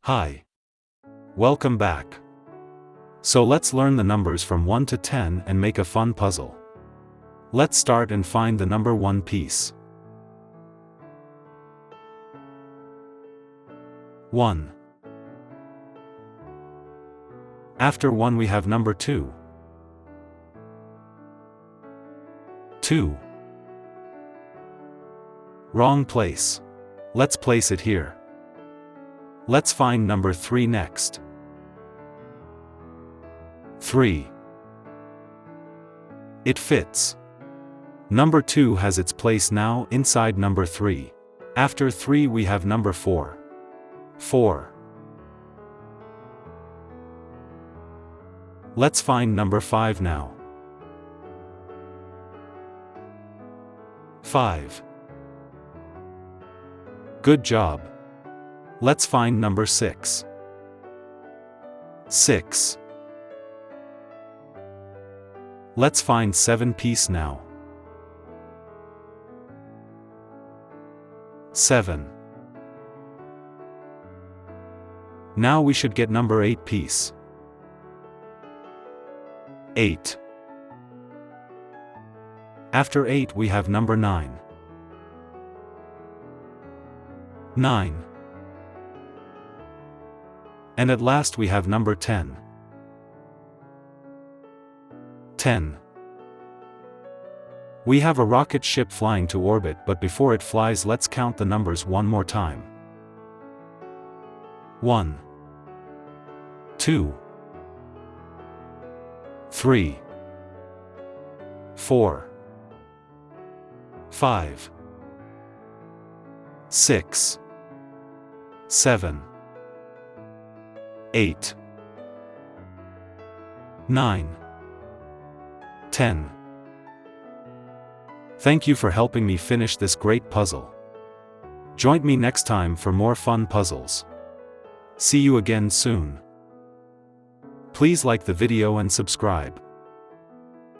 Hi. Welcome back. So let's learn the numbers from 1 to 10 and make a fun puzzle. Let's start and find the number 1 piece. 1. After 1 we have number 2. 2. Wrong place. Let's place it here. Let's find number 3 next. 3. It fits. Number 2 has its place now inside number 3. After 3 we have number 4. 4. Let's find number 5 now. 5. Good job. Let's find number 6. 6. Let's find 7 piece now. 7. Now we should get number 8 piece. 8. After 8 we have number 9. 9. And at last we have number 10. 10. We have a rocket ship flying to orbit, but before it flies let's count the numbers one more time. 1. 2. 3. 4. 5. 6. 7. 8. 9. 10. Thank you for helping me finish this great puzzle. Join me next time for more fun puzzles. See you again soon. Please like the video and subscribe.